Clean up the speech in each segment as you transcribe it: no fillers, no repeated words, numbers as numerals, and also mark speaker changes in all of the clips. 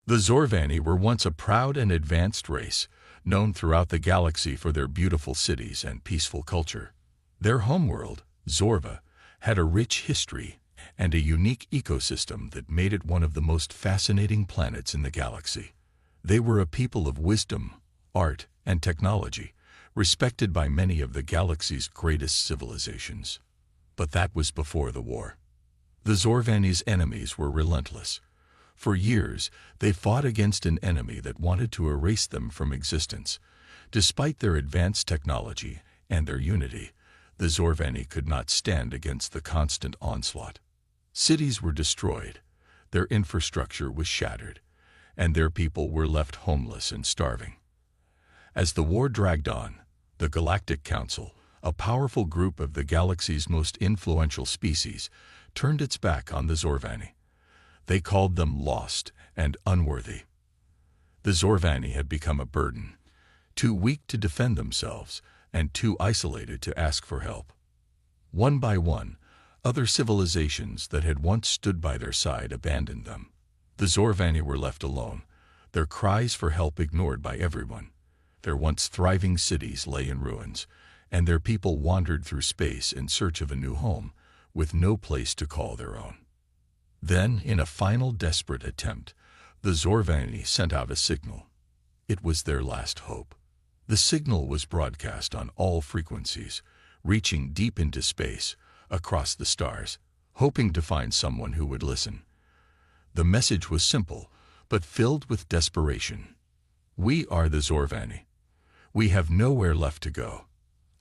Speaker 1: The Zorvani were once a proud and advanced race, known throughout the galaxy for their beautiful cities and peaceful culture. Their homeworld, Zorva, had a rich history and a unique ecosystem that made it one of the most fascinating planets in the galaxy. They were a people of wisdom, art, and technology, respected by many of the galaxy's greatest civilizations. But that was before the war. The Zorvani's enemies were relentless. For years, they fought against an enemy that wanted to erase them from existence. Despite their advanced technology and their unity, the Zorvani could not stand against the constant onslaught. Cities were destroyed, their infrastructure was shattered, and their people were left homeless and starving. As the war dragged on, the Galactic Council, a powerful group of the galaxy's most influential species, turned its back on the Zorvani. They called them lost and unworthy. The Zorvani had become a burden, too weak to defend themselves and too isolated to ask for help. One by one, other civilizations that had once stood by their side abandoned them. The Zorvani were left alone, their cries for help ignored by everyone. Their once thriving cities lay in ruins, and their people wandered through space in search of a new home, with no place to call their own. Then, in a final desperate attempt, the Zorvani sent out a signal. It was their last hope. The signal was broadcast on all frequencies, reaching deep into space, across the stars, hoping to find someone who would listen. The message was simple, but filled with desperation. We are the Zorvani. We have nowhere left to go.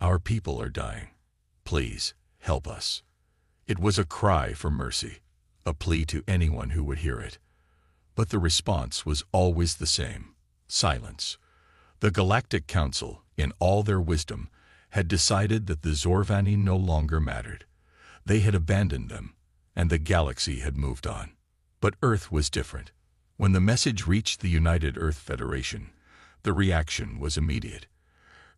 Speaker 1: Our people are dying. Please, help us. It was a cry for mercy, a plea to anyone who would hear it. But the response was always the same: silence. The Galactic Council, in all their wisdom, had decided that the Zorvani no longer mattered. They had abandoned them, and the galaxy had moved on. But Earth was different. When the message reached the United Earth Federation, the reaction was immediate.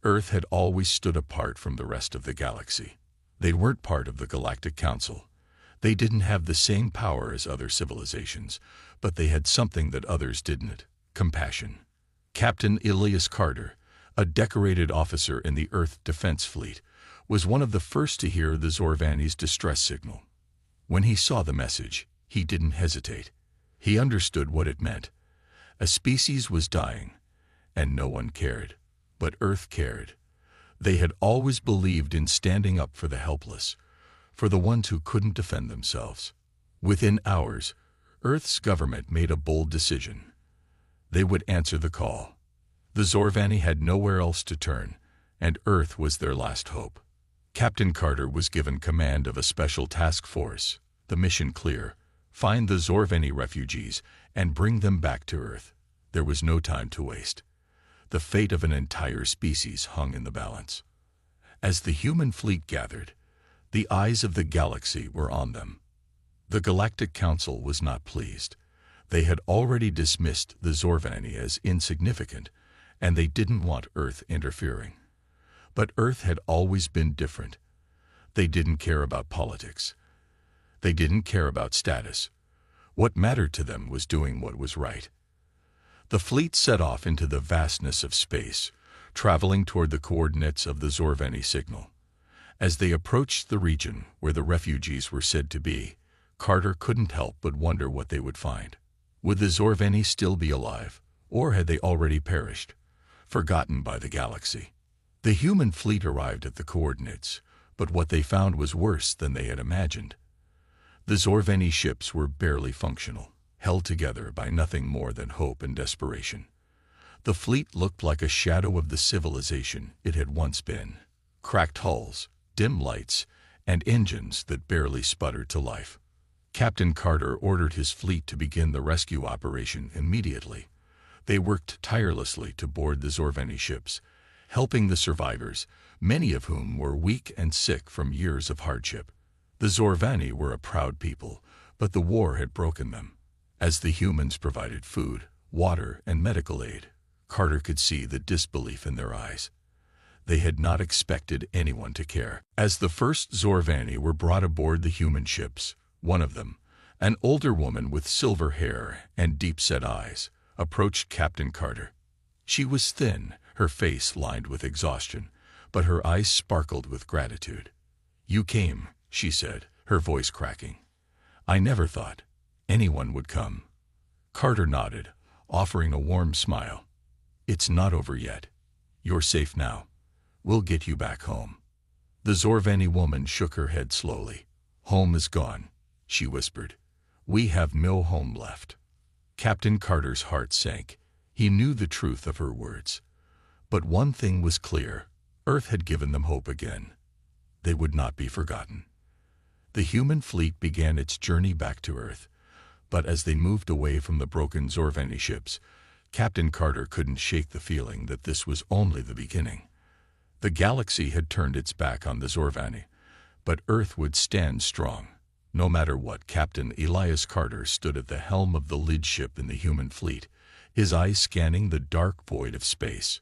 Speaker 1: Earth had always stood apart from the rest of the galaxy. They weren't part of the Galactic Council. They didn't have the same power as other civilizations, but they had something that others didn't: compassion. Captain Elias Carter, a decorated officer in the Earth Defense Fleet, was one of the first to hear the Zorvani's distress signal. When he saw the message, he didn't hesitate. He understood what it meant. A species was dying, and no one cared. But Earth cared. They had always believed in standing up for the helpless, for the ones who couldn't defend themselves. Within hours, Earth's government made a bold decision. They would answer the call. The Zorvani had nowhere else to turn, and Earth was their last hope. Captain Carter was given command of a special task force. The mission clear: find the Zorvani refugees and bring them back to Earth. There was no time to waste. The fate of an entire species hung in the balance. As the human fleet gathered, the eyes of the galaxy were on them. The Galactic Council was not pleased. They had already dismissed the Zorvani as insignificant, and they didn't want Earth interfering. But Earth had always been different. They didn't care about politics. They didn't care about status. What mattered to them was doing what was right. The fleet set off into the vastness of space, traveling toward the coordinates of the Zorvani signal. As they approached the region where the refugees were said to be, Carter couldn't help but wonder what they would find. Would the Zorvani still be alive, or had they already perished, forgotten by the galaxy? The human fleet arrived at the coordinates, but what they found was worse than they had imagined. The Zorvani ships were barely functional, held together by nothing more than hope and desperation. The fleet looked like a shadow of the civilization it had once been: cracked hulls, dim lights, and engines that barely sputtered to life. Captain Carter ordered his fleet to begin the rescue operation immediately. They worked tirelessly to board the Zorvani ships, helping the survivors, many of whom were weak and sick from years of hardship. The Zorvani were a proud people, but the war had broken them. As the humans provided food, water, and medical aid, Carter could see the disbelief in their eyes. They had not expected anyone to care. As the first Zorvani were brought aboard the human ships, one of them, an older woman with silver hair and deep-set eyes, approached Captain Carter. She was thin, her face lined with exhaustion, but her eyes sparkled with gratitude. "You came," she said, her voice cracking. "I never thought anyone would come." Carter nodded, offering a warm smile. "It's not over yet. You're safe now. We'll get you back home." The Zorvani woman shook her head slowly. "Home is gone," she whispered. "We have no home left." Captain Carter's heart sank. He knew the truth of her words. But one thing was clear. Earth had given them hope again. They would not be forgotten. The human fleet began its journey back to Earth. But as they moved away from the broken Zorvani ships, Captain Carter couldn't shake the feeling that this was only the beginning. The galaxy had turned its back on the Zorvani, but Earth would stand strong. No matter what, Captain Elias Carter stood at the helm of the lead ship in the human fleet, his eyes scanning the dark void of space.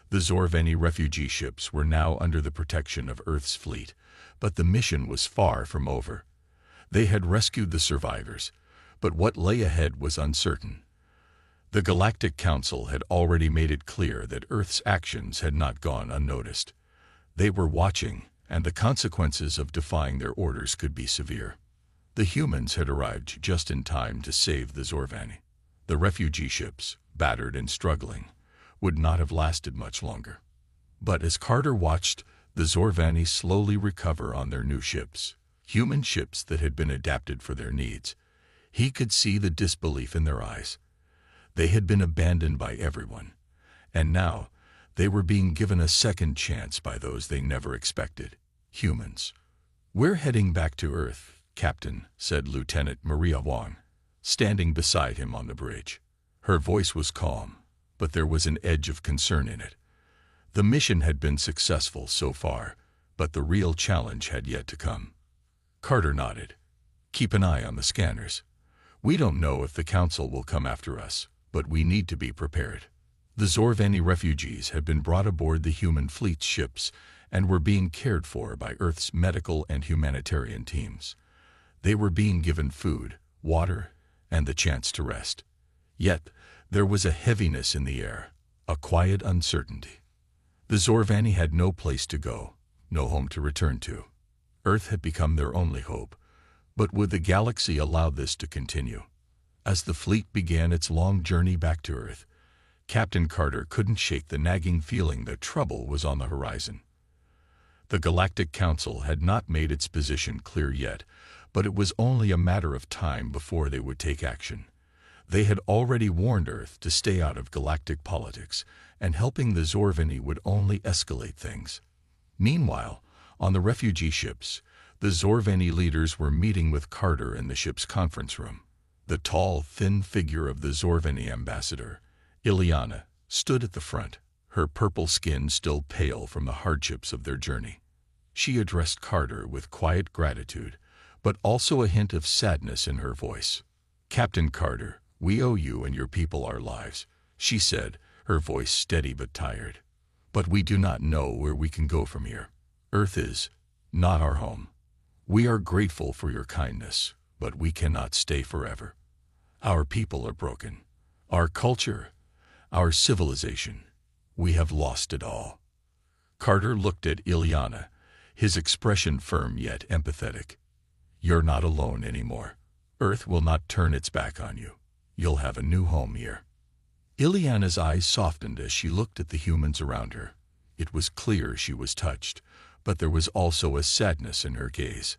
Speaker 1: The Zorvani refugee ships were now under the protection of Earth's fleet, but the mission was far from over. They had rescued the survivors, but what lay ahead was uncertain. The Galactic Council had already made it clear that Earth's actions had not gone unnoticed. They were watching, and the consequences of defying their orders could be severe. The humans had arrived just in time to save the Zorvani. The refugee ships, battered and struggling, would not have lasted much longer. But as Carter watched the Zorvani slowly recover on their new ships, human ships that had been adapted for their needs, he could see the disbelief in their eyes. They had been abandoned by everyone, and now they were being given a second chance by those they never expected, humans. "We're heading back to Earth, Captain," said Lieutenant Maria Wong, standing beside him on the bridge. Her voice was calm, but there was an edge of concern in it. The mission had been successful so far, but the real challenge had yet to come. Carter nodded. "Keep an eye on the scanners. We don't know if the Council will come after us, but we need to be prepared." The Zorvani refugees had been brought aboard the human fleet's ships and were being cared for by Earth's medical and humanitarian teams. They were being given food, water, and the chance to rest. Yet, there was a heaviness in the air, a quiet uncertainty. The Zorvani had no place to go, no home to return to. Earth had become their only hope, but would the galaxy allow this to continue? As the fleet began its long journey back to Earth, Captain Carter couldn't shake the nagging feeling that trouble was on the horizon. The Galactic Council had not made its position clear yet, but it was only a matter of time before they would take action. They had already warned Earth to stay out of galactic politics, and helping the Zorvani would only escalate things. Meanwhile, on the refugee ships, the Zorvani leaders were meeting with Carter in the ship's conference room. The tall, thin figure of the Zorvani ambassador, Ileana, stood at the front, her purple skin still pale from the hardships of their journey. She addressed Carter with quiet gratitude, but also a hint of sadness in her voice. "Captain Carter, we owe you and your people our lives," she said, her voice steady but tired. "But we do not know where we can go from here. Earth is not our home. We are grateful for your kindness, but we cannot stay forever. Our people are broken. Our culture, our civilization, we have lost it all." Carter looked at Ileana, his expression firm yet empathetic. "You're not alone anymore. Earth will not turn its back on you. You'll have a new home here." Ileana's eyes softened as she looked at the humans around her. It was clear she was touched, but there was also a sadness in her gaze.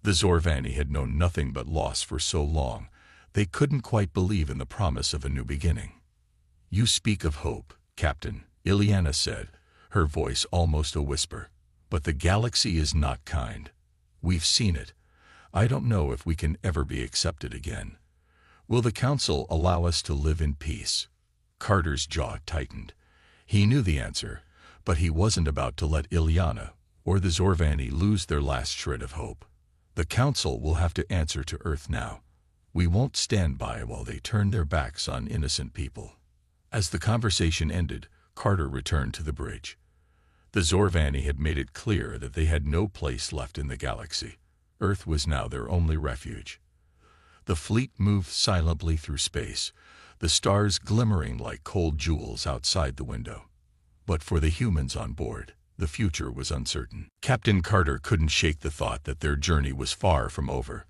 Speaker 1: The Zorvani had known nothing but loss for so long, they couldn't quite believe in the promise of a new beginning. "You speak of hope, Captain," Ileana said, her voice almost a whisper. "But the galaxy is not kind. We've seen it. I don't know if we can ever be accepted again. Will the Council allow us to live in peace?" Carter's jaw tightened. He knew the answer, but he wasn't about to let Ileana or the Zorvani lose their last shred of hope. "The Council will have to answer to Earth now. We won't stand by while they turn their backs on innocent people." As the conversation ended, Carter returned to the bridge. The Zorvani had made it clear that they had no place left in the galaxy. Earth was now their only refuge. The fleet moved silently through space, the stars glimmering like cold jewels outside the window. But for the humans on board, the future was uncertain. Captain Carter couldn't shake the thought that their journey was far from over.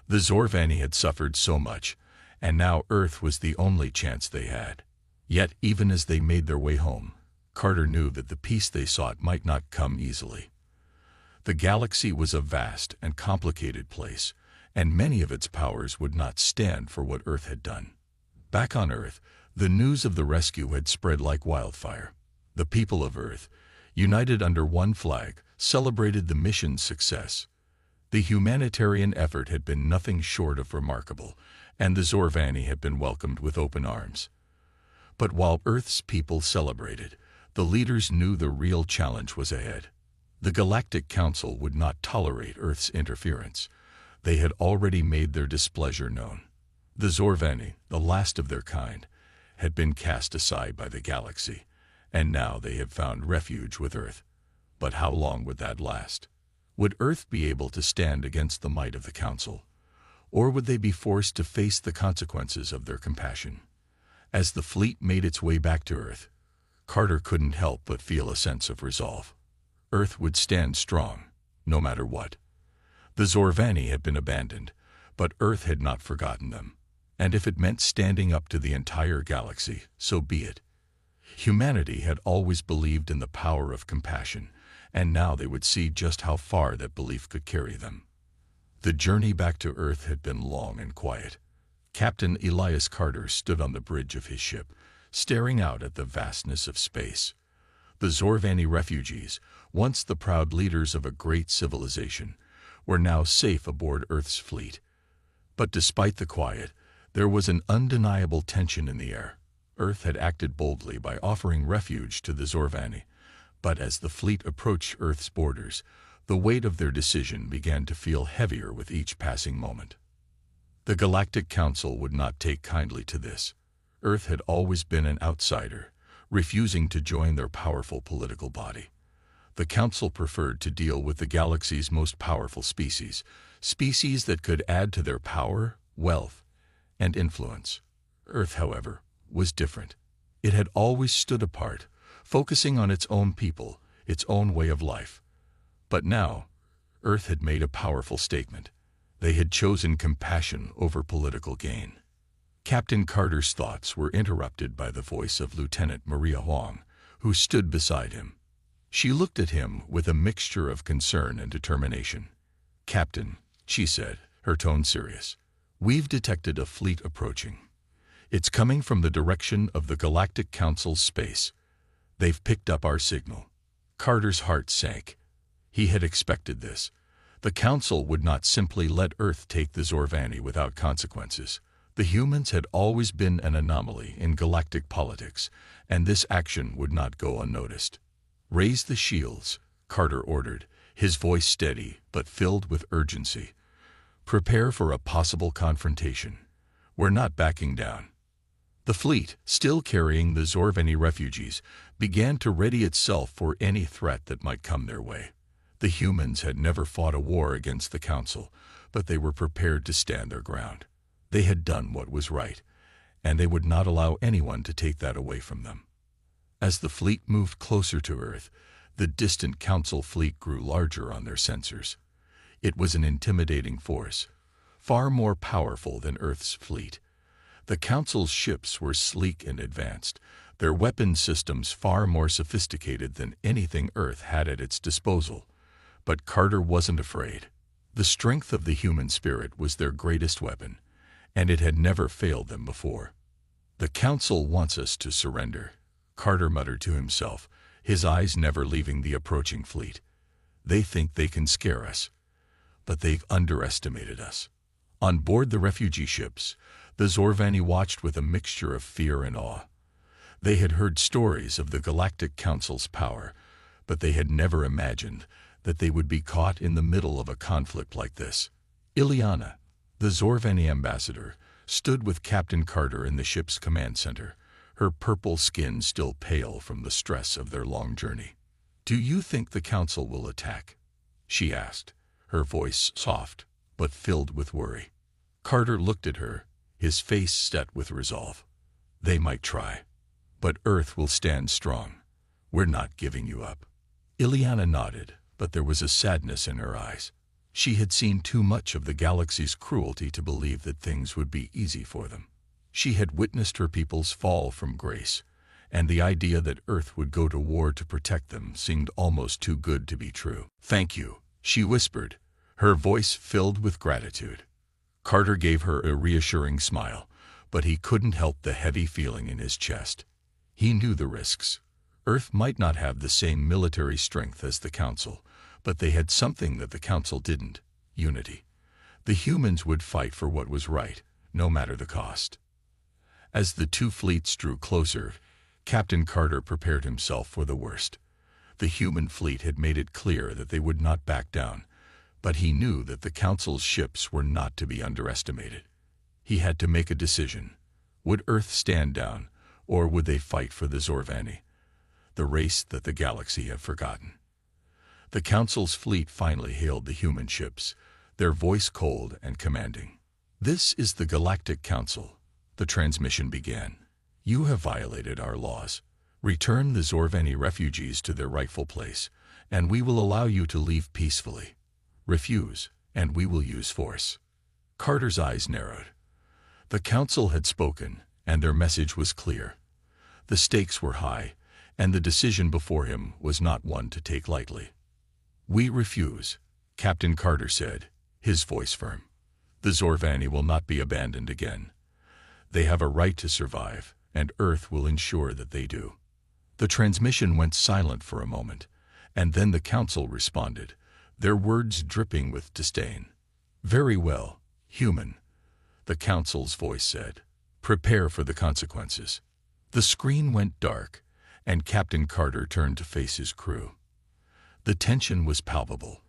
Speaker 1: The Zorvani had suffered so much, and now Earth was the only chance they had. Yet, even as they made their way home, Carter knew that the peace they sought might not come easily. The galaxy was a vast and complicated place, and many of its powers would not stand for what Earth had done. Back on Earth, the news of the rescue had spread like wildfire. The people of Earth, united under one flag, celebrated the mission's success. The humanitarian effort had been nothing short of remarkable, and the Zorvani had been welcomed with open arms. But while Earth's people celebrated, the leaders knew the real challenge was ahead. The Galactic Council would not tolerate Earth's interference. They had already made their displeasure known. The Zorvani, the last of their kind, had been cast aside by the galaxy, and now they had found refuge with Earth. But how long would that last? Would Earth be able to stand against the might of the Council? Or would they be forced to face the consequences of their compassion? As the fleet made its way back to Earth, Carter couldn't help but feel a sense of resolve. Earth would stand strong, no matter what. The Zorvani had been abandoned, but Earth had not forgotten them. And if it meant standing up to the entire galaxy, so be it. Humanity had always believed in the power of compassion, and now they would see just how far that belief could carry them. The journey back to Earth had been long and quiet. Captain Elias Carter stood on the bridge of his ship, staring out at the vastness of space. The Zorvani refugees, once the proud leaders of a great civilization, were now safe aboard Earth's fleet. But despite the quiet, there was an undeniable tension in the air. Earth had acted boldly by offering refuge to the Zorvani, but as the fleet approached Earth's borders, the weight of their decision began to feel heavier with each passing moment. The Galactic Council would not take kindly to this. Earth had always been an outsider, refusing to join their powerful political body. The Council preferred to deal with the galaxy's most powerful species that could add to their power, wealth, and influence. Earth, however, was different. It had always stood apart, focusing on its own people, its own way of life. But now, Earth had made a powerful statement. They had chosen compassion over political gain. Captain Carter's thoughts were interrupted by the voice of Lieutenant Maria Huang, who stood beside him. She looked at him with a mixture of concern and determination. "Captain," she said, her tone serious, "we've detected a fleet approaching. It's coming from the direction of the Galactic Council's space. They've picked up our signal." Carter's heart sank. He had expected this. The Council would not simply let Earth take the Zorvani without consequences. The humans had always been an anomaly in galactic politics, and this action would not go unnoticed. "Raise the shields," Carter ordered, his voice steady but filled with urgency. "Prepare for a possible confrontation. We're not backing down." The fleet, still carrying the Zorvani refugees, began to ready itself for any threat that might come their way. The humans had never fought a war against the Council, but they were prepared to stand their ground. They had done what was right, and they would not allow anyone to take that away from them. As the fleet moved closer to Earth, the distant Council fleet grew larger on their sensors. It was an intimidating force, far more powerful than Earth's fleet. The Council's ships were sleek and advanced, their weapon systems far more sophisticated than anything Earth had at its disposal. But Carter wasn't afraid. The strength of the human spirit was their greatest weapon, and it had never failed them before. "The Council wants us to surrender," Carter muttered to himself, his eyes never leaving the approaching fleet. "They think they can scare us, but they've underestimated us." On board the refugee ships, the Zorvani watched with a mixture of fear and awe. They had heard stories of the Galactic Council's power, but they had never imagined that they would be caught in the middle of a conflict like this. Ileana, the Zorvani ambassador, stood with Captain Carter in the ship's command center, her purple skin still pale from the stress of their long journey. "Do you think the Council will attack?" she asked, her voice soft but filled with worry. Carter looked at her, his face set with resolve. They might try, but Earth will stand strong. We're not giving you up. Ileana nodded, but there was a sadness in her eyes. She had seen too much of the galaxy's cruelty to believe that things would be easy for them. She had witnessed her people's fall from grace, and the idea that Earth would go to war to protect them seemed almost too good to be true. "Thank you," she whispered, her voice filled with gratitude. Carter gave her a reassuring smile, but he couldn't help the heavy feeling in his chest. He knew the risks. Earth might not have the same military strength as the Council, but they had something that the Council didn't: unity. The humans would fight for what was right, no matter the cost. As the two fleets drew closer, Captain Carter prepared himself for the worst. The human fleet had made it clear that they would not back down, but he knew that the Council's ships were not to be underestimated. He had to make a decision. Would Earth stand down, or would they fight for the Zorvani, the race that the galaxy had forgotten? The Council's fleet finally hailed the human ships, their voice cold and commanding. "This is the Galactic Council," the transmission began. "You have violated our laws. Return the Zorvani refugees to their rightful place, and we will allow you to leave peacefully. Refuse, and we will use force." Carter's eyes narrowed. The Council had spoken, and their message was clear. The stakes were high, and the decision before him was not one to take lightly. "We refuse," Captain Carter said, his voice firm. "The Zorvani will not be abandoned again. They have a right to survive, and Earth will ensure that they do." The transmission went silent for a moment, and then the Council responded, their words dripping with disdain. "Very well, human," the Council's voice said. "Prepare for the consequences." The screen went dark, and Captain Carter turned to face his crew. The tension was palpable.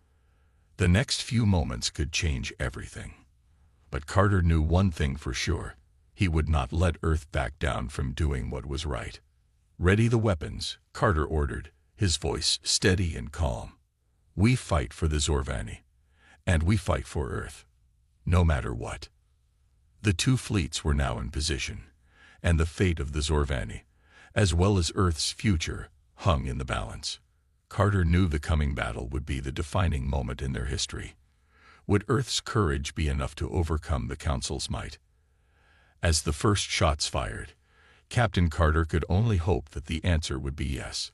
Speaker 1: The next few moments could change everything. But Carter knew one thing for sure: he would not let Earth back down from doing what was right. "Ready the weapons," Carter ordered, his voice steady and calm. "We fight for the Zorvani, and we fight for Earth, no matter what." The two fleets were now in position, and the fate of the Zorvani, as well as Earth's future, hung in the balance. Carter knew the coming battle would be the defining moment in their history. Would Earth's courage be enough to overcome the Council's might? As the first shots fired, Captain Carter could only hope that the answer would be yes.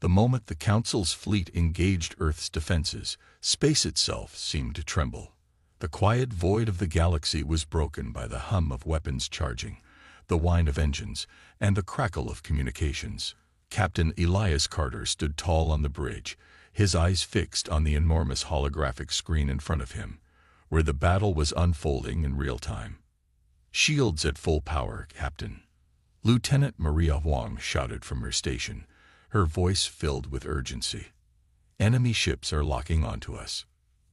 Speaker 1: The moment the Council's fleet engaged Earth's defenses, space itself seemed to tremble. The quiet void of the galaxy was broken by the hum of weapons charging, the whine of engines, and the crackle of communications. Captain Elias Carter stood tall on the bridge, his eyes fixed on the enormous holographic screen in front of him, where the battle was unfolding in real time. "Shields at full power, Captain," Lieutenant Maria Huang shouted from her station, her voice filled with urgency. "Enemy ships are locking onto us.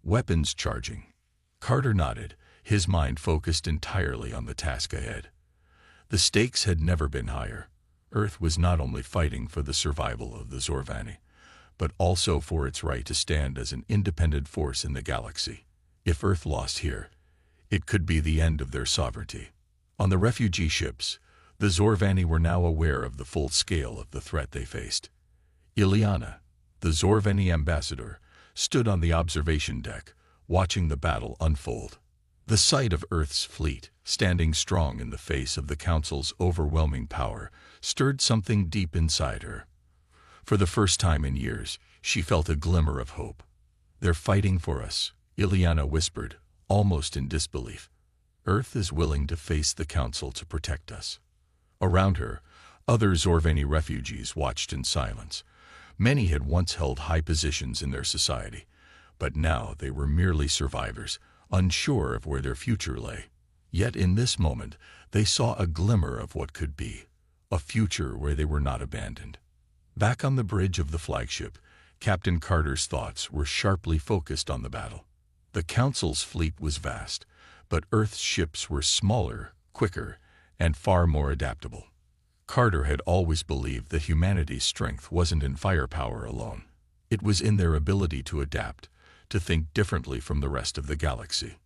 Speaker 1: Weapons charging." Carter nodded, his mind focused entirely on the task ahead. The stakes had never been higher. Earth was not only fighting for the survival of the Zorvani, but also for its right to stand as an independent force in the galaxy. If Earth lost here, it could be the end of their sovereignty. On the refugee ships, the Zorvani were now aware of the full scale of the threat they faced. Ileana, the Zorvani ambassador, stood on the observation deck, watching the battle unfold. The sight of Earth's fleet, standing strong in the face of the Council's overwhelming power, stirred something deep inside her. For the first time in years, she felt a glimmer of hope. "They're fighting for us," Ileana whispered, almost in disbelief. "Earth is willing to face the Council to protect us." Around her, other Zorvani refugees watched in silence. Many had once held high positions in their society, but now they were merely survivors, unsure of where their future lay. Yet in this moment, they saw a glimmer of what could be, a future where they were not abandoned. Back on the bridge of the flagship, Captain Carter's thoughts were sharply focused on the battle. The Council's fleet was vast, but Earth's ships were smaller, quicker, and far more adaptable. Carter had always believed that humanity's strength wasn't in firepower alone. It was in their ability to adapt, to think differently from the rest of the galaxy.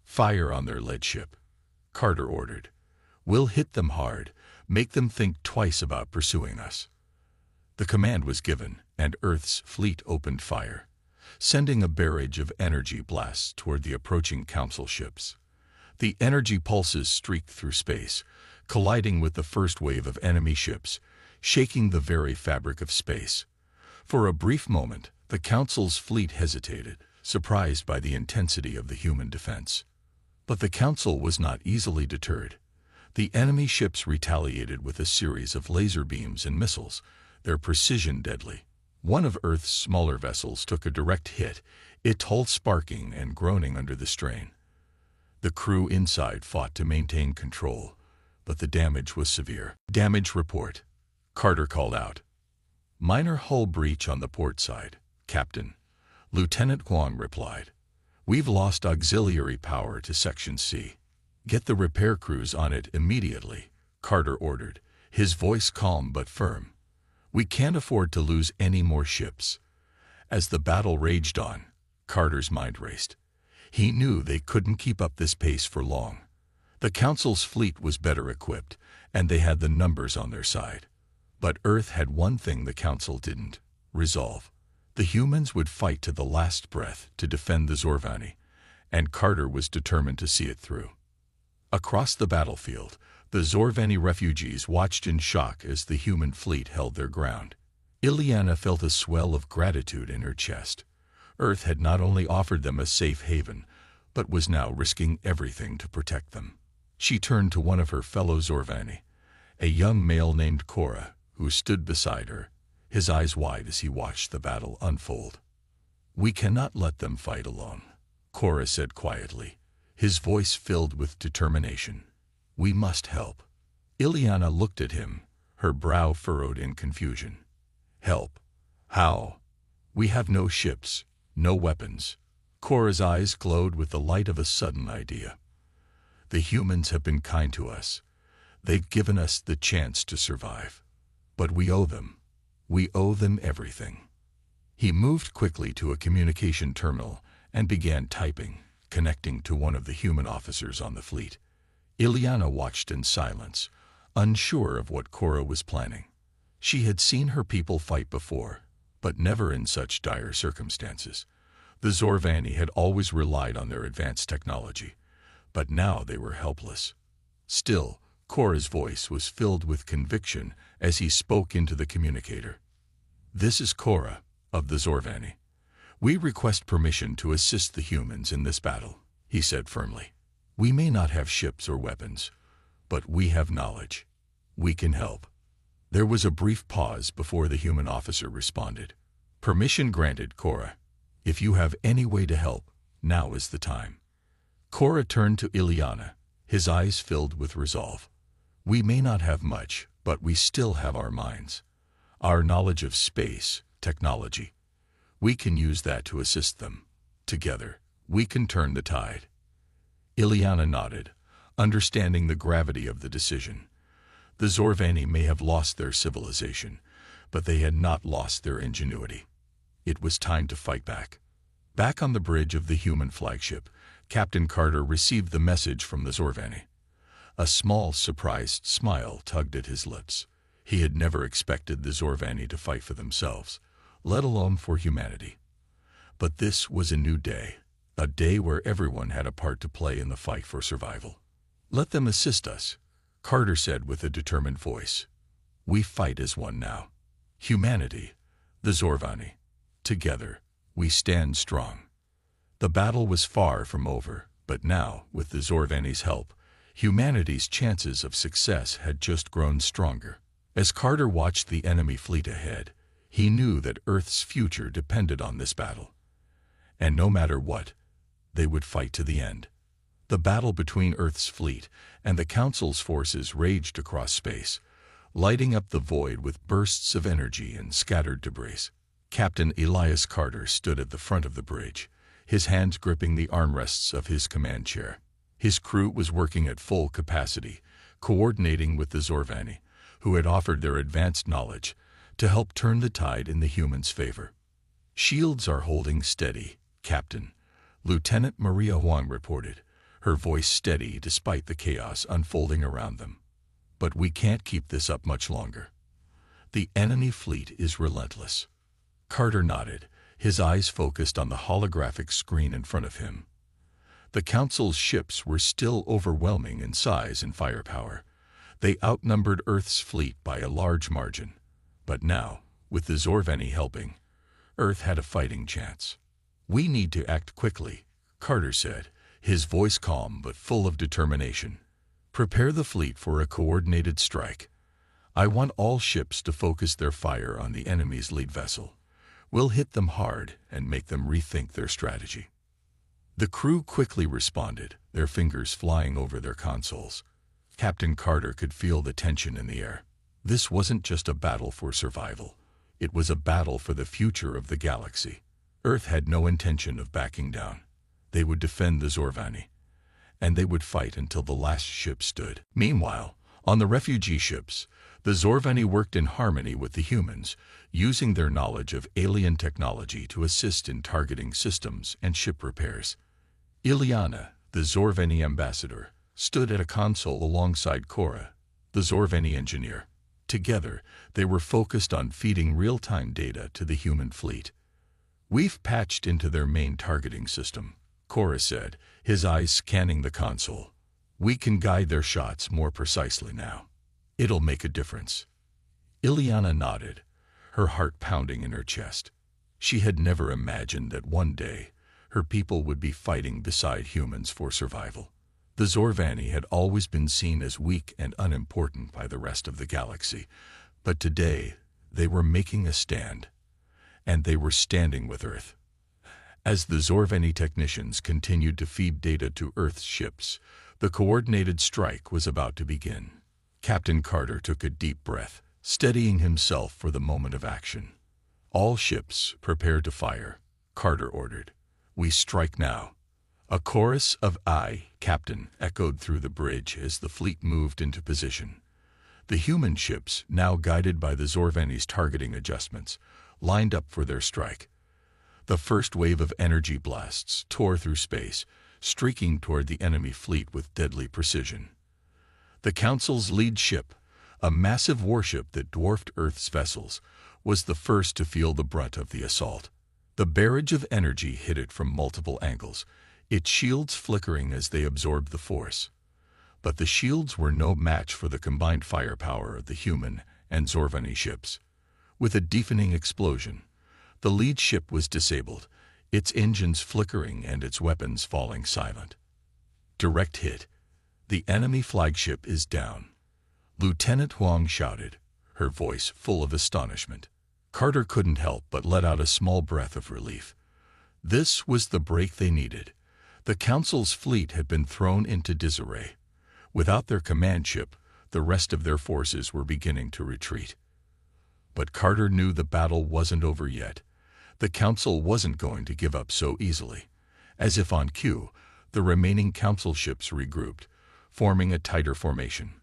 Speaker 1: "Fire on their lead ship," Carter ordered. "We'll hit them hard, Make them think twice about pursuing us." The command was given, and Earth's fleet opened fire, sending a barrage of energy blasts toward the approaching Council ships. The energy pulses streaked through space, colliding with the first wave of enemy ships, shaking the very fabric of space. For a brief moment, the Council's fleet hesitated, surprised by the intensity of the human defense. But the Council was not easily deterred. The enemy ships retaliated with a series of laser beams and missiles, their precision deadly. One of Earth's smaller vessels took a direct hit, its hull sparking and groaning under the strain. The crew inside fought to maintain control, but the damage was severe. "Damage report," Carter called out. "Minor hull breach on the port side, Captain," Lieutenant Huang replied. "We've lost auxiliary power to Section C. Get the repair crews on it immediately," Carter ordered, his voice calm but firm. "We can't afford to lose any more ships." As the battle raged on, Carter's mind raced. He knew they couldn't keep up this pace for long. The Council's fleet was better equipped, and they had the numbers on their side. But Earth had one thing the Council didn't: resolve. The humans would fight to the last breath to defend the Zorvani, and Carter was determined to see it through. Across the battlefield, the Zorvani refugees watched in shock as the human fleet held their ground. Ileana felt a swell of gratitude in her chest. Earth had not only offered them a safe haven, but was now risking everything to protect them. She turned to one of her fellow Zorvani, a young male named Cora, who stood beside her, his eyes wide as he watched the battle unfold. "We cannot let them fight alone," Cora said quietly, his voice filled with determination. "We must help." Ileana looked at him, her brow furrowed in confusion. "Help? How? We have no ships, no weapons." Cora's eyes glowed with the light of a sudden idea. "The humans have been kind to us. They've given us the chance to survive. But we owe them. We owe them everything." He moved quickly to a communication terminal and began typing, connecting to one of the human officers on the fleet. Ileana watched in silence, unsure of what Cora was planning. She had seen her people fight before, but never in such dire circumstances. The Zorvani had always relied on their advanced technology, but now they were helpless. Still, Cora's voice was filled with conviction as he spoke into the communicator. "This is Cora, of the Zorvani. We request permission to assist the humans in this battle," he said firmly. "We may not have ships or weapons, but we have knowledge. We can help." There was a brief pause before the human officer responded. "Permission granted, Cora. If you have any way to help, now is the time." Cora turned to Ileana, his eyes filled with resolve. "We may not have much, but we still have our minds. Our knowledge of space, technology. We can use that to assist them. Together, we can turn the tide." Ileana nodded, understanding the gravity of the decision. The Zorvani may have lost their civilization, but they had not lost their ingenuity. It was time to fight back. Back on the bridge of the human flagship, Captain Carter received the message from the Zorvani. A small, surprised smile tugged at his lips. He had never expected the Zorvani to fight for themselves, let alone for humanity. But this was a new day, a day where everyone had a part to play in the fight for survival. "Let them assist us," Carter said with a determined voice. "We fight as one now. Humanity, the Zorvani. Together, we stand strong." The battle was far from over, but now, with the Zorvani's help, humanity's chances of success had just grown stronger. As Carter watched the enemy fleet ahead, he knew that Earth's future depended on this battle. And no matter what, they would fight to the end. The battle between Earth's fleet and the Council's forces raged across space, lighting up the void with bursts of energy and scattered debris. Captain Elias Carter stood at the front of the bridge, his hands gripping the armrests of his command chair. His crew was working at full capacity, coordinating with the Zorvani, who had offered their advanced knowledge to help turn the tide in the humans' favor. "Shields are holding steady, Captain," Lieutenant Maria Huang reported, her voice steady despite the chaos unfolding around them. But we can't keep this up much longer. The enemy fleet is relentless. Carter nodded, his eyes focused on the holographic screen in front of him. The Council's ships were still overwhelming in size and firepower. They outnumbered Earth's fleet by a large margin. But now, with the Zorveni helping, Earth had a fighting chance. "We need to act quickly," Carter said, his voice calm but full of determination. "Prepare the fleet for a coordinated strike. I want all ships to focus their fire on the enemy's lead vessel. We'll hit them hard and make them rethink their strategy." The crew quickly responded, their fingers flying over their consoles. Captain Carter could feel the tension in the air. This wasn't just a battle for survival. It was a battle for the future of the galaxy. Earth had no intention of backing down. They would defend the Zorvani, and they would fight until the last ship stood. Meanwhile, on the refugee ships, the Zorvani worked in harmony with the humans, using their knowledge of alien technology to assist in targeting systems and ship repairs. Ileana, the Zorveni ambassador, stood at a console alongside Cora, the Zorveni engineer. Together, they were focused on feeding real-time data to the human fleet. "We've patched into their main targeting system," Cora said, his eyes scanning the console. "We can guide their shots more precisely now. It'll make a difference." Ileana nodded, her heart pounding in her chest. She had never imagined that one day her people would be fighting beside humans for survival. The Zorvani had always been seen as weak and unimportant by the rest of the galaxy, but today they were making a stand, and they were standing with Earth. As the Zorveni technicians continued to feed data to Earth's ships, the coordinated strike was about to begin. Captain Carter took a deep breath, steadying himself for the moment of action. "All ships, prepare to fire," Carter ordered. "We strike now." A chorus of "Aye, Captain," echoed through the bridge as the fleet moved into position. The human ships, now guided by the Zorveni's targeting adjustments, lined up for their strike. The first wave of energy blasts tore through space, streaking toward the enemy fleet with deadly precision. The Council's lead ship, a massive warship that dwarfed Earth's vessels, was the first to feel the brunt of the assault. The barrage of energy hit it from multiple angles, its shields flickering as they absorbed the force. But the shields were no match for the combined firepower of the human and Zorvani ships. With a deafening explosion, the lead ship was disabled, its engines flickering and its weapons falling silent. "Direct hit. The enemy flagship is down," Lieutenant Huang shouted, her voice full of astonishment. Carter couldn't help but let out a small breath of relief. This was the break they needed. The Council's fleet had been thrown into disarray. Without their command ship, the rest of their forces were beginning to retreat. But Carter knew the battle wasn't over yet. The Council wasn't going to give up so easily. As if on cue, the remaining Council ships regrouped, forming a tighter formation.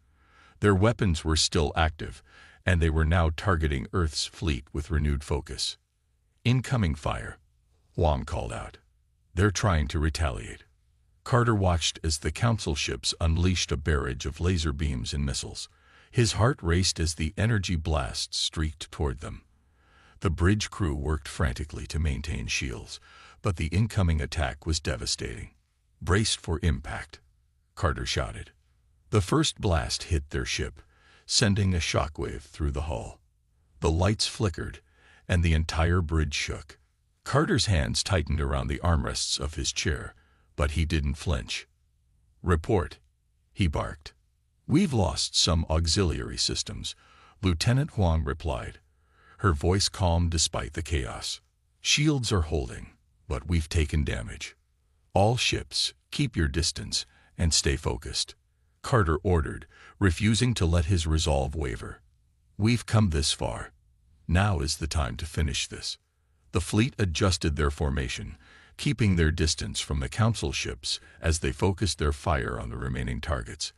Speaker 1: Their weapons were still active, and they were now targeting Earth's fleet with renewed focus. "Incoming fire," Huang called out. "They're trying to retaliate." Carter watched as the Council ships unleashed a barrage of laser beams and missiles. His heart raced as the energy blasts streaked toward them. The bridge crew worked frantically to maintain shields, but the incoming attack was devastating. "Brace for impact," Carter shouted. The first blast hit their ship, sending a shockwave through the hull. The lights flickered, and the entire bridge shook. Carter's hands tightened around the armrests of his chair, but he didn't flinch. "Report," he barked. "We've lost some auxiliary systems," Lieutenant Huang replied, her voice calm despite the chaos. "Shields are holding, but we've taken damage. All ships, keep your distance and stay focused," Carter ordered, refusing to let his resolve waver. "We've come this far. Now is the time to finish this." The fleet adjusted their formation, keeping their distance from the Council ships as they focused their fire on the remaining targets.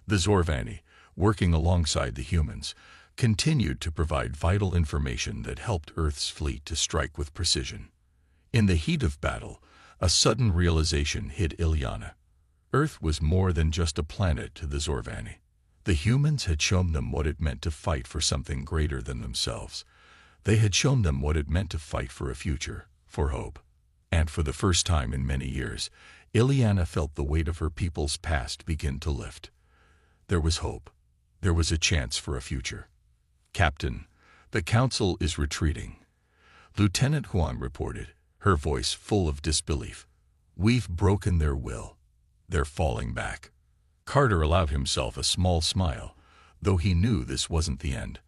Speaker 1: The Zorvani, working alongside the humans, continued to provide vital information that helped Earth's fleet to strike with precision. In the heat of battle, a sudden realization hit Ileana. Earth was more than just a planet to the Zorvani. The humans had shown them what it meant to fight for something greater than themselves. They had shown them what it meant to fight for a future, for hope. And for the first time in many years, Ileana felt the weight of her people's past begin to lift. There was hope. There was a chance for a future. "Captain, the council is retreating," Lieutenant Huang reported, her voice full of disbelief. "We've broken their will. They're falling back." Carter allowed himself a small smile, though he knew this wasn't the end.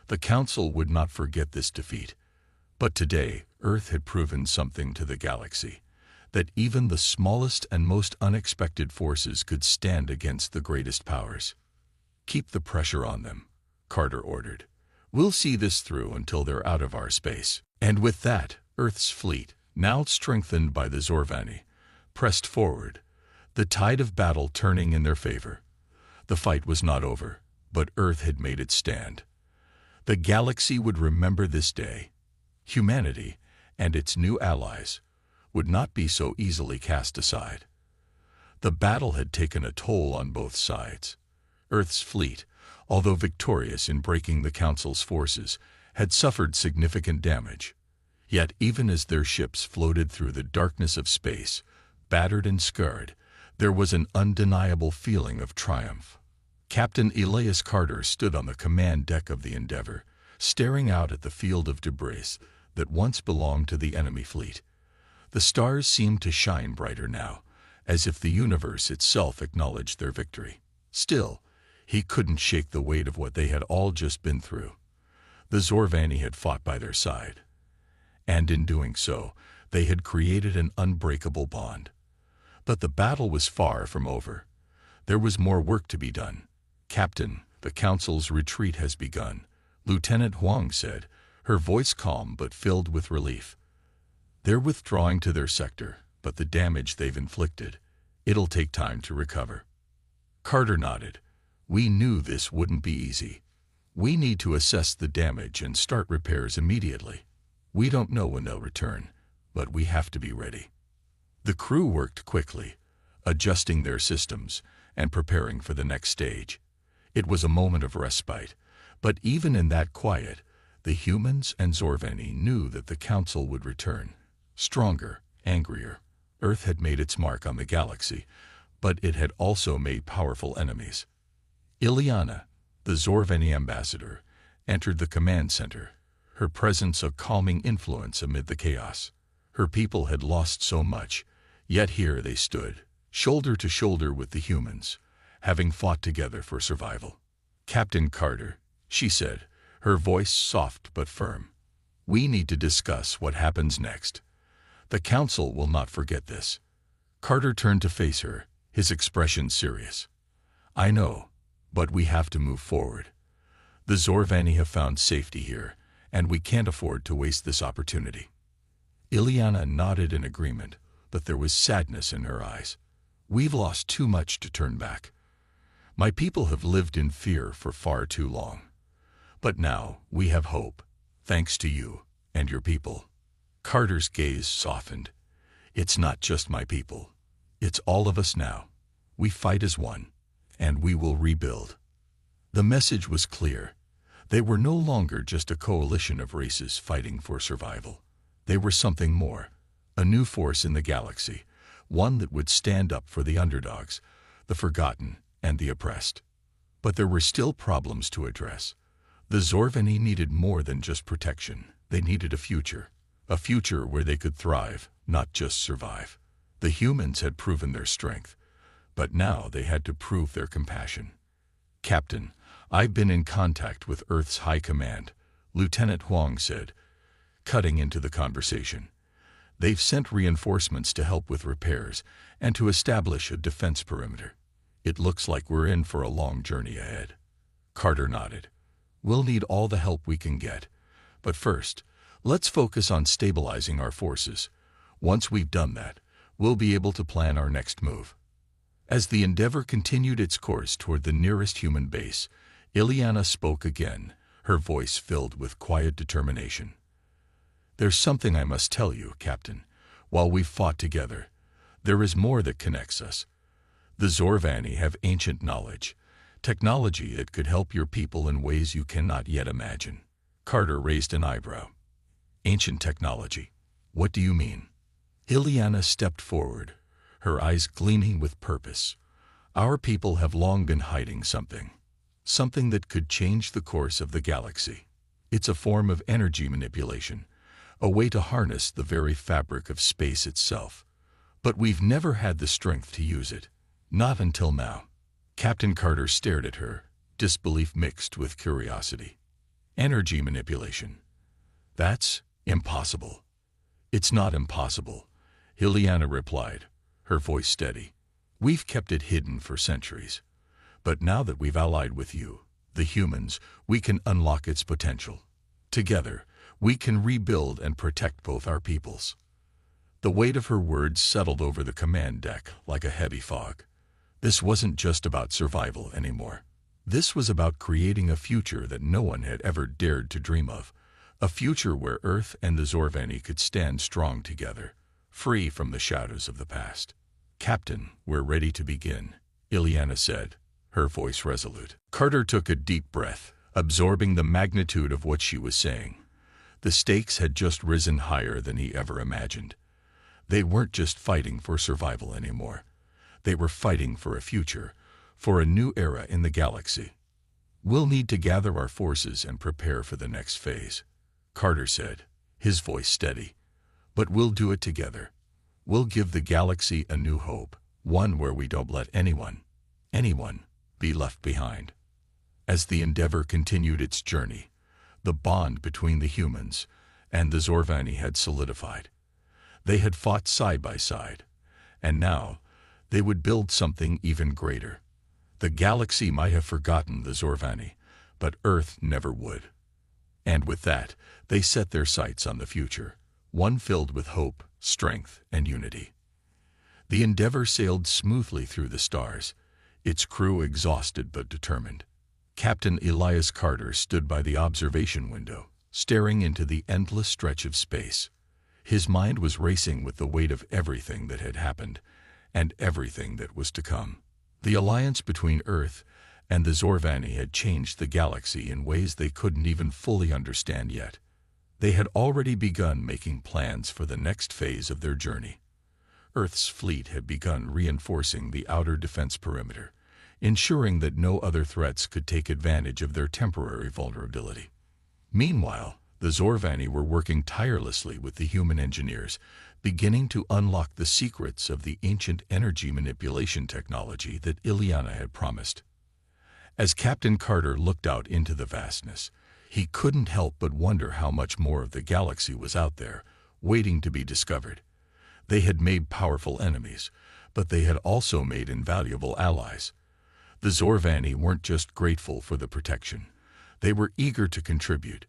Speaker 1: The council would not forget this defeat. But today, Earth had proven something to the galaxy, that even the smallest and most unexpected forces could stand against the greatest powers. "Keep the pressure on them," Carter ordered. "We'll see this through until they're out of our space." And with that, Earth's fleet, now strengthened by the Zorvani, pressed forward, the tide of battle turning in their favor. The fight was not over, but Earth had made its stand. The galaxy would remember this day. Humanity, and its new allies, would not be so easily cast aside. The battle had taken a toll on both sides. Earth's fleet, although victorious in breaking the Council's forces, had suffered significant damage. Yet even as their ships floated through the darkness of space, battered and scarred, there was an undeniable feeling of triumph. Captain Elias Carter stood on the command deck of the Endeavour, staring out at the field of debris that once belonged to the enemy fleet. The stars seemed to shine brighter now, as if the universe itself acknowledged their victory. Still, he couldn't shake the weight of what they had all just been through. The Zorvani had fought by their side, and in doing so, they had created an unbreakable bond. But the battle was far from over. There was more work to be done. "Captain, the Council's retreat has begun," Lieutenant Huang said, her voice calm but filled with relief. "They're withdrawing to their sector, but the damage they've inflicted, it'll take time to recover." Carter nodded. "We knew this wouldn't be easy. We need to assess the damage and start repairs immediately. We don't know when they'll return, but we have to be ready." The crew worked quickly, adjusting their systems and preparing for the next stage. It was a moment of respite, but even in that quiet, the humans and Zorvani knew that the Council would return, stronger, angrier. Earth had made its mark on the galaxy, but it had also made powerful enemies. Ileana, the Zorvani ambassador, entered the command center, her presence a calming influence amid the chaos. Her people had lost so much, yet here they stood, shoulder to shoulder with the humans, having fought together for survival. "Captain Carter," she said, her voice soft but firm, "we need to discuss what happens next. The Council will not forget this." Carter turned to face her, his expression serious. "I know, but we have to move forward. The Zorvani have found safety here, and we can't afford to waste this opportunity." Ileana nodded in agreement, but there was sadness in her eyes. "We've lost too much to turn back. My people have lived in fear for far too long. But now we have hope, thanks to you and your people." Carter's gaze softened. "It's not just my people. It's all of us now. We fight as one, and we will rebuild." The message was clear. They were no longer just a coalition of races fighting for survival. They were something more, a new force in the galaxy, one that would stand up for the underdogs, the forgotten, and the oppressed. But there were still problems to address. The Zorvani needed more than just protection. They needed a future where they could thrive, not just survive. The humans had proven their strength, but now they had to prove their compassion. "Captain, I've been in contact with Earth's High Command," Lieutenant Huang said, cutting into the conversation. "They've sent reinforcements to help with repairs and to establish a defense perimeter. It looks like we're in for a long journey ahead." Carter nodded. "We'll need all the help we can get. But first, let's focus on stabilizing our forces. Once we've done that, we'll be able to plan our next move." As the Endeavour continued its course toward the nearest human base, Ileana spoke again, her voice filled with quiet determination. "There's something I must tell you, Captain. While we've fought together, there is more that connects us. The Zorvani have ancient knowledge, Technology that could help your people in ways you cannot yet imagine. Carter raised an eyebrow. Ancient technology. What do you mean? Ileana stepped forward, her eyes gleaming with purpose. Our people have long been hiding something. Something that could change the course of the galaxy. It's a form of energy manipulation, a way to harness the very fabric of space itself. But we've never had the strength to use it. Not until now. Captain Carter stared at her, disbelief mixed with curiosity. Energy manipulation. That's impossible. It's not impossible, Ileana replied, her voice steady. We've kept it hidden for centuries. But now that we've allied with you, the humans, we can unlock its potential. Together, we can rebuild and protect both our peoples. The weight of her words settled over the command deck like a heavy fog. This wasn't just about survival anymore. This was about creating a future that no one had ever dared to dream of. A future where Earth and the Zorvani could stand strong together, free from the shadows of the past. Captain, we're ready to begin, Ileana said, her voice resolute. Carter took a deep breath, absorbing the magnitude of what she was saying. The stakes had just risen higher than he ever imagined. They weren't just fighting for survival anymore. They were fighting for a future, for a new era in the galaxy. We'll need to gather our forces and prepare for the next phase, Carter said, his voice steady. But we'll do it together. We'll give the galaxy a new hope, one where we don't let anyone, be left behind. As the Endeavor continued its journey, the bond between the humans and the Zorvani had solidified. They had fought side by side, and now they would build something even greater. The galaxy might have forgotten the Zorvani, but Earth never would. And with that, they set their sights on the future, one filled with hope, strength, and unity. The Endeavor sailed smoothly through the stars, its crew exhausted but determined. Captain Elias Carter stood by the observation window, staring into the endless stretch of space. His mind was racing with the weight of everything that had happened, and everything that was to come. The alliance between Earth and the Zorvani had changed the galaxy in ways they couldn't even fully understand yet. They had already begun making plans for the next phase of their journey. Earth's fleet had begun reinforcing the outer defense perimeter, ensuring that no other threats could take advantage of their temporary vulnerability. Meanwhile, the Zorvani were working tirelessly with the human engineers, beginning to unlock the secrets of the ancient energy manipulation technology that Ileana had promised. As Captain Carter looked out into the vastness, he couldn't help but wonder how much more of the galaxy was out there, waiting to be discovered. They had made powerful enemies, but they had also made invaluable allies. The Zorvani weren't just grateful for the protection. They were eager to contribute,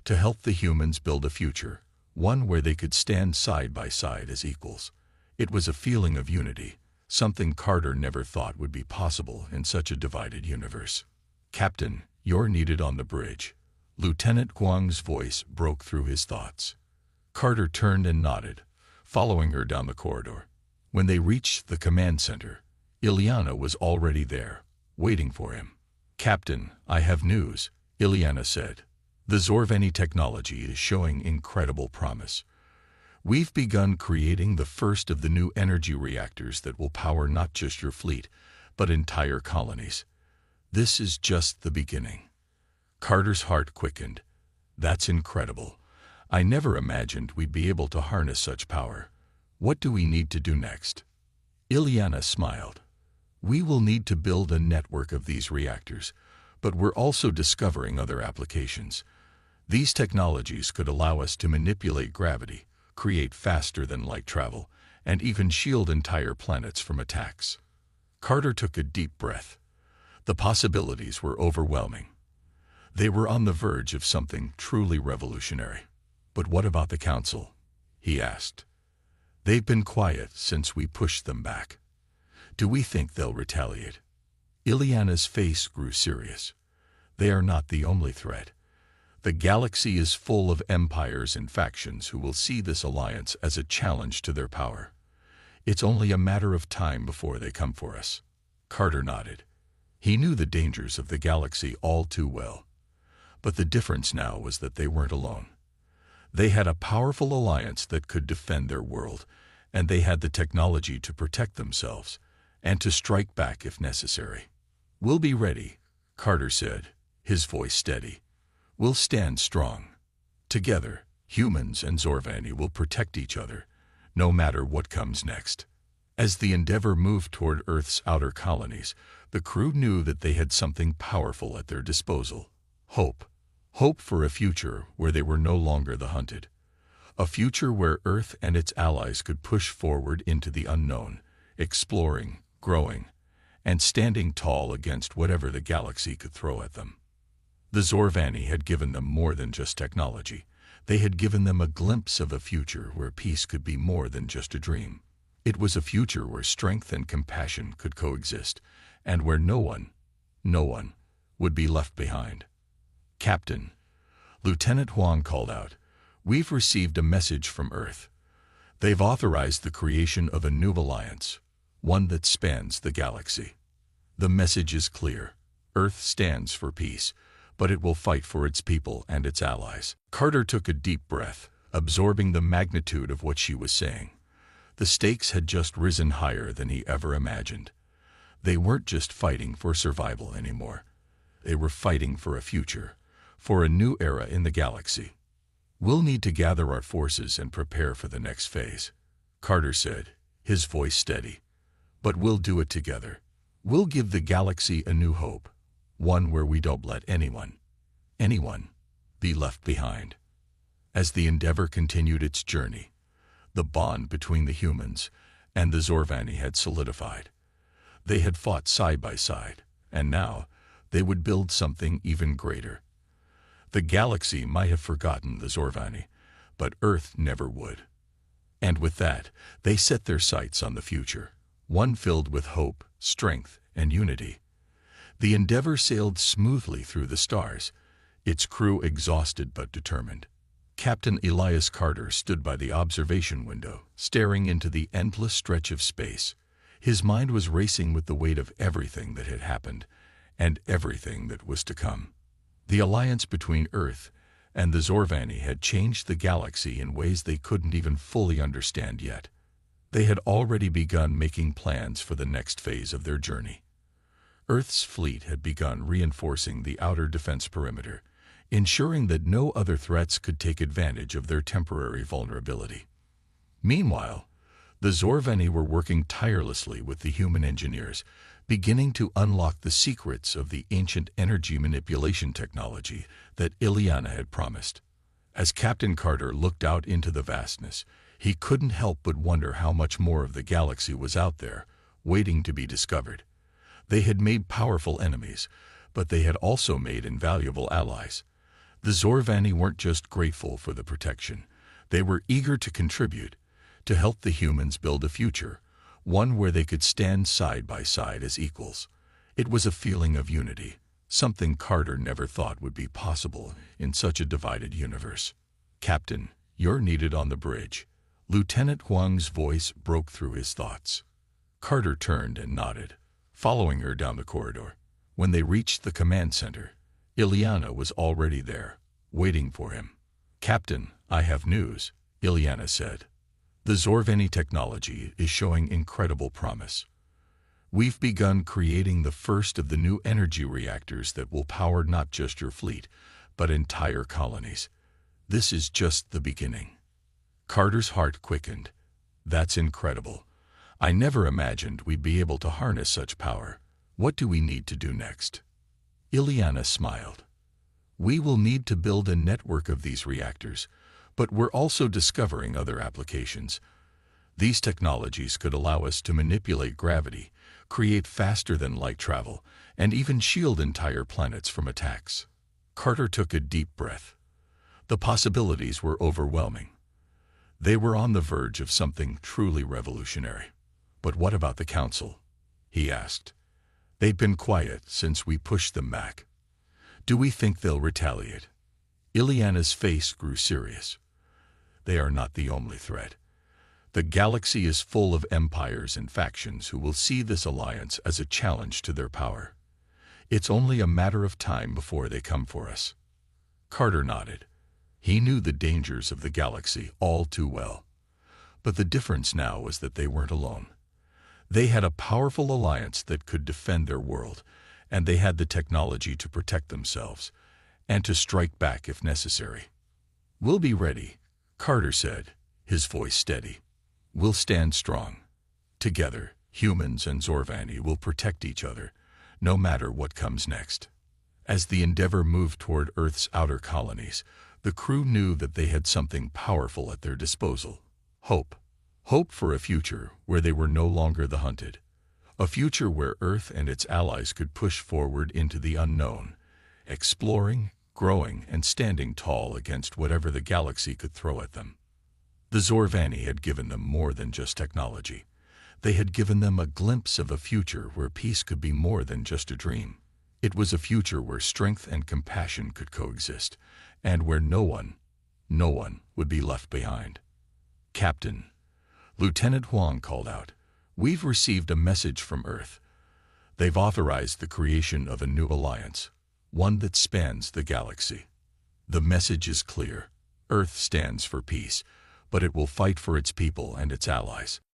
Speaker 1: to help the humans build a future, one where they could stand side by side as equals. It was a feeling of unity, something Carter never thought would be possible in such a divided universe. Captain, you're needed on the bridge. Lieutenant Guang's voice broke through his thoughts. Carter turned and nodded, following her down the corridor. When they reached the command center, Ileana was already there, waiting for him. Captain, I have news, Ileana said. The Zorvani technology is showing incredible promise. We've begun creating the first of the new energy reactors that will power not just your fleet, but entire colonies. This is just the beginning. Carter's heart quickened. That's incredible. I never imagined we'd be able to harness such power. What do we need to do next? Ileana smiled. We will need to build a network of these reactors, but we're also discovering other applications. These technologies could allow us to manipulate gravity, create faster-than-light travel, and even shield entire planets from attacks. Carter took a deep breath. The possibilities were overwhelming. They were on the verge of something truly revolutionary. But what about the Council? He asked. They've been quiet since we pushed them back. Do we think they'll retaliate? Ileana's face grew serious. They are not the only threat. The galaxy is full of empires and factions who will see this alliance as a challenge to their power. It's only a matter of time before they come for us. Carter nodded. He knew the dangers of the galaxy all too well. But the difference now was that they weren't alone. They had a powerful alliance that could defend their world, and they had the technology to protect themselves and to strike back if necessary. "We'll be ready," Carter said, his voice steady. "We'll stand strong. Together, humans and Zorvani will protect each other, no matter what comes next." As the Endeavor moved toward Earth's outer colonies, the crew knew that they had something powerful at their disposal. Hope. Hope for a future where they were no longer the hunted. A future where Earth and its allies could push forward into the unknown, exploring, growing, and standing tall against whatever the galaxy could throw at them. The Zorvani had given them more than just technology. They had given them a glimpse of a future where peace could be more than just a dream. It was a future where strength and compassion could coexist, and where no one would be left behind. "Captain," Lieutenant Huang called out, "we've received a message from Earth. They've authorized the creation of a new alliance, one that spans the galaxy. The message is clear. Earth stands for peace, but it will fight for its people and its allies." Carter took a deep breath, absorbing the magnitude of what she was saying. The stakes had just risen higher than he ever imagined. They weren't just fighting for survival anymore. They were fighting for a future, for a new era in the galaxy. "We'll need to gather our forces and prepare for the next phase," Carter said, his voice steady. "But we'll do it together. We'll give the galaxy a new hope, one where we don't let anyone, be left behind." As the Endeavor continued its journey, the bond between the humans and the Zorvani had solidified. They had fought side by side, and now they would build something even greater. The galaxy might have forgotten the Zorvani, but Earth never would. And with that, they set their sights on the future, one filled with hope, strength, and unity. The Endeavor sailed smoothly through the stars, its crew exhausted but determined. Captain Elias Carter stood by the observation window, staring into the endless stretch of space. His mind was racing with the weight of everything that had happened, and everything that was to come. The alliance between Earth and the Zorvani had changed the galaxy in ways they couldn't even fully understand yet. They had already begun making plans for the next phase of their journey. Earth's fleet had begun reinforcing the outer defense perimeter, ensuring that no other threats could take advantage of their temporary vulnerability. Meanwhile, the Zorvani were working tirelessly with the human engineers, beginning to unlock the secrets of the ancient energy manipulation technology that Ileana had promised. As Captain Carter looked out into the vastness, he couldn't help but wonder how much more of the galaxy was out there, waiting to be discovered. They had made powerful enemies, but they had also made invaluable allies. The Zorvani weren't just grateful for the protection. They were eager to contribute, to help the humans build a future, one where they could stand side by side as equals. It was a feeling of unity, something Carter never thought would be possible in such a divided universe. "Captain, you're needed on the bridge." Lieutenant Huang's voice broke through his thoughts. Carter turned and nodded, following her down the corridor. When they reached the command center, Ileana was already there, waiting for him. "Captain, I have news," Ileana said. "The Zorvani technology is showing incredible promise. We've begun creating the first of the new energy reactors that will power not just your fleet, but entire colonies. This is just the beginning." Carter's heart quickened. "That's incredible. I never imagined we'd be able to harness such power. What do we need to do next?" Ileana smiled. "We will need to build a network of these reactors, but we're also discovering other applications. These technologies could allow us to manipulate gravity, create faster-than-light travel, and even shield entire planets from attacks." Carter took a deep breath. The possibilities were overwhelming. They were on the verge of something truly revolutionary. "But what about the Council?" he asked. "They've been quiet since we pushed them back. Do we think they'll retaliate?" Ileana's face grew serious. "They are not the only threat. The galaxy is full of empires and factions who will see this alliance as a challenge to their power. It's only a matter of time before they come for us. Carter nodded. He knew the dangers of the galaxy all too well. But the difference now was that they weren't alone. They had a powerful alliance that could defend their world, and they had the technology to protect themselves, and to strike back if necessary. "We'll be ready," Carter said, his voice steady. "We'll stand strong. Together, humans and Zorvani will protect each other, no matter what comes next." As the Endeavor moved toward Earth's outer colonies, the crew knew that they had something powerful at their disposal. Hope. Hope for a future where they were no longer the hunted. A future where Earth and its allies could push forward into the unknown, exploring, growing, and standing tall against whatever the galaxy could throw at them. The Zorvani had given them more than just technology. They had given them a glimpse of a future where peace could be more than just a dream. It was a future where strength and compassion could coexist, and where no one would be left behind. "Captain," Lieutenant Huang called out, "we've received a message from Earth. They've authorized the creation of a new alliance, one that spans the galaxy. The message is clear. Earth stands for peace, but it will fight for its people and its allies.